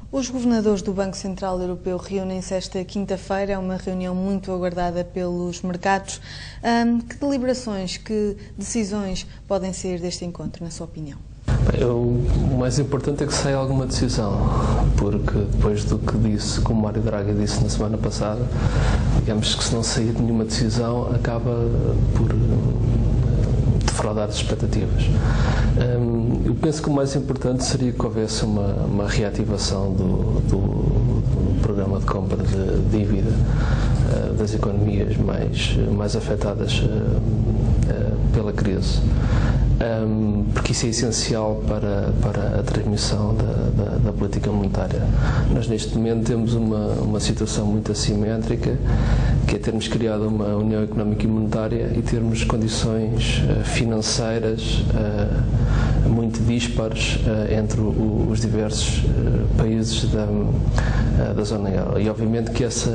Os governadores do Banco Central Europeu reúnem-se esta quinta-feira, é uma reunião muito aguardada pelos mercados. Que deliberações, que decisões podem sair deste encontro, na sua opinião? O mais importante é que saia alguma decisão, porque depois do que disse, como Mário Draghi disse na semana passada, digamos que se não sair nenhuma decisão, acaba por defraudar as expectativas. Eu penso que o mais importante seria que houvesse uma reativação do programa de compra de dívida das economias mais afetadas pela crise. Porque isso é essencial para a transmissão da política monetária. Nós neste momento temos uma situação muito assimétrica, que é termos criado uma União Económica e Monetária e termos condições financeiras muito dispares entre os diversos países da zona euro. E obviamente que essa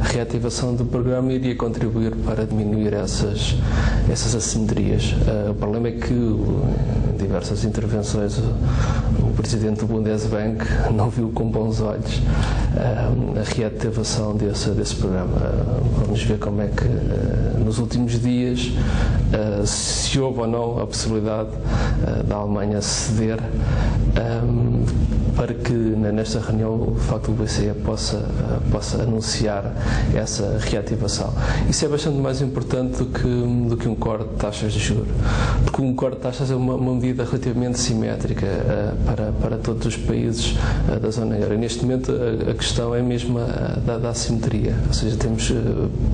reativação do programa iria contribuir para diminuir essas assimetrias. O problema é que em diversas intervenções o presidente do Bundesbank não viu com bons olhos a reativação desse programa. Vamos ver como é que nos últimos dias se houve ou não a possibilidade da Alemanha ceder para que nesta reunião de facto o BCE possa anunciar essa reativação. Isso é bastante mais importante do que um corte de taxas de juros, porque um corte de taxas é uma medida relativamente simétrica para todos os países da zona euro. E neste momento a questão é mesmo da assimetria, ou seja, temos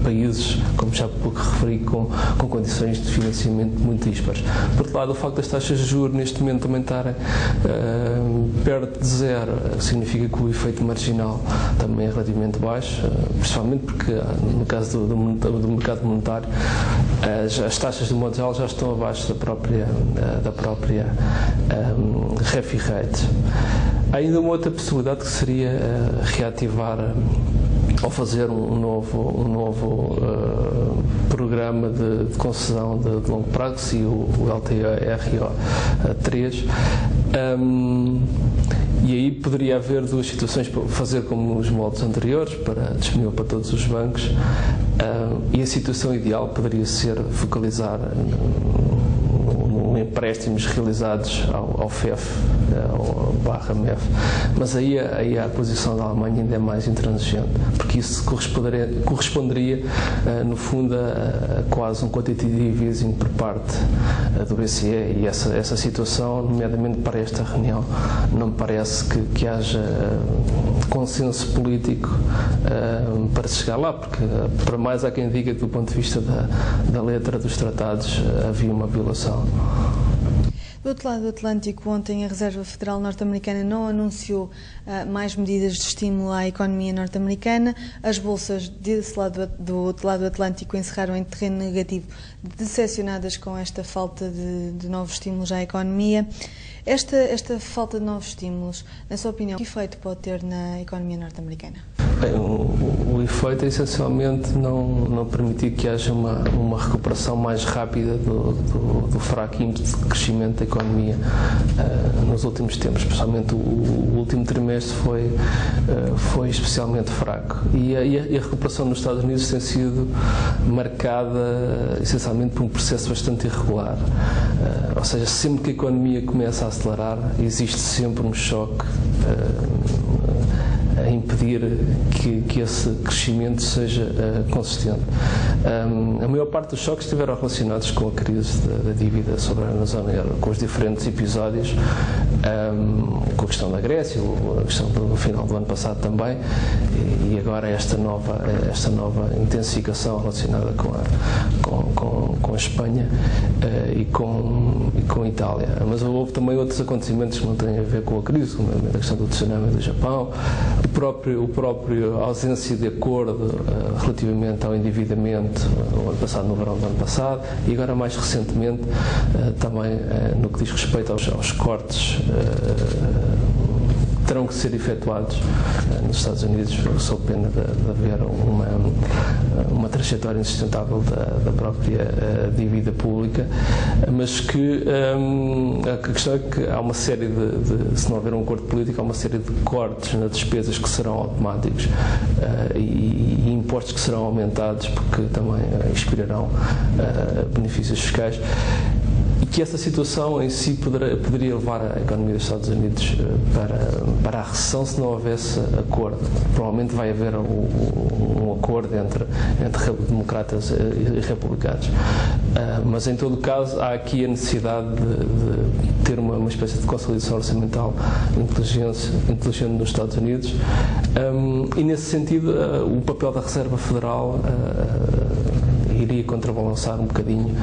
países, como já há pouco referi, com condições de financiamento muito dispares. Por outro lado, o facto das taxas de juros neste momento também estarem perto de zero significa que o efeito marginal também é relativamente baixo, principalmente porque no caso do mercado monetário as taxas de modo geral já estão abaixo da própria refi rate. Há ainda uma outra possibilidade que seria reativar ou fazer um novo programa de concessão de longo prazo, e o LTRO3. E aí poderia haver duas situações: fazer como os moldes anteriores, disponível para todos os bancos, e a situação ideal poderia ser focalizar empréstimos realizados ao FEF, ao /MEF, mas aí a posição da Alemanha ainda é mais intransigente, porque isso corresponderia no fundo a quase um quantitative easing por parte do BCE, e essa situação, nomeadamente para esta reunião, não me parece que haja consenso político para se chegar lá, porque para mais há quem diga que do ponto de vista da letra dos tratados havia uma violação. Do outro lado do Atlântico, ontem a Reserva Federal norte-americana não anunciou mais medidas de estímulo à economia norte-americana. As bolsas do outro lado do Atlântico encerraram em terreno negativo, decepcionadas com esta falta de novos estímulos à economia. Esta falta de novos estímulos, na sua opinião, que efeito pode ter na economia norte-americana? Bem, o efeito é essencialmente não permitir que haja uma recuperação mais rápida do fraco índice de crescimento da economia nos últimos tempos. Especialmente o último trimestre foi especialmente fraco. E a recuperação nos Estados Unidos tem sido marcada essencialmente por um processo bastante irregular. Ou seja, sempre que a economia começa a acelerar, existe sempre um choque a impedir que esse crescimento seja consistente. A maior parte dos choques estiveram relacionados com a crise da dívida soberana na zona euro, com os diferentes episódios, com a questão da Grécia, a questão do final do ano passado também, e agora esta nova intensificação relacionada com a Espanha e com a Itália. Mas houve também outros acontecimentos que não têm a ver com a crise, como a questão do tsunami do Japão, o próprio ausência de acordo relativamente ao endividamento no ano passado, no verão do ano passado, e agora mais recentemente também no que diz respeito aos cortes terão que ser efetuados nos Estados Unidos, sob pena de haver uma trajetória insustentável da própria dívida pública, mas que a questão é que há uma série se não houver um acordo político, há uma série de cortes nas despesas que serão automáticos e impostos que serão aumentados, porque também expirarão benefícios fiscais. E que essa situação em si poderia levar a economia dos Estados Unidos para a recessão se não houvesse acordo. Provavelmente vai haver um acordo entre democratas e republicanos. Mas, em todo o caso, há aqui a necessidade de ter uma espécie de consolidação orçamental inteligente nos Estados Unidos. E, nesse sentido, o papel da Reserva Federal iria contrabalançar um bocadinho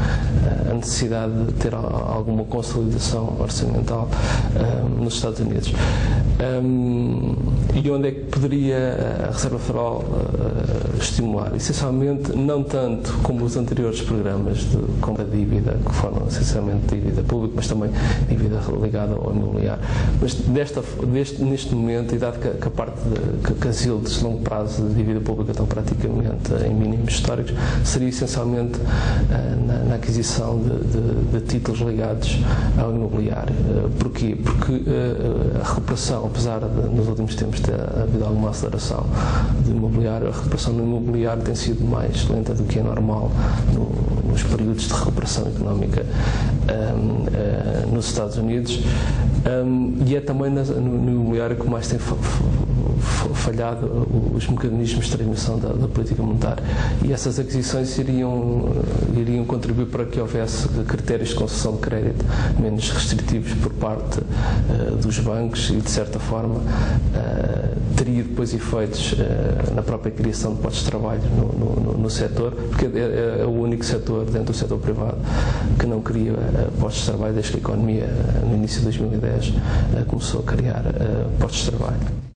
a necessidade de ter alguma consolidação orçamental nos Estados Unidos. E onde é que poderia a Reserva Federal estimular? Essencialmente, não tanto como os anteriores programas de compra de dívida, que foram essencialmente dívida pública, mas também dívida ligada ao imobiliário. Mas neste momento, e dado que a parte que as yields de longo prazo de dívida pública estão praticamente em mínimos históricos, seria essencialmente na aquisição de títulos ligados ao imobiliário. Porquê? Porque a recuperação, apesar de nos últimos tempos ter havido alguma aceleração do imobiliário, a recuperação do imobiliário tem sido mais lenta do que é normal nos períodos de recuperação económica nos Estados Unidos, e é também no imobiliário que mais tem falhado os mecanismos de transmissão da política monetária, e essas aquisições iriam contribuir para que houvesse critérios de concessão de crédito menos restritivos por parte dos bancos e, de certa forma, teria depois efeitos na própria criação de postos de trabalho no setor, porque é o único setor dentro do setor privado que não cria postos de trabalho desde que a economia, no início de 2010, começou a criar postos de trabalho.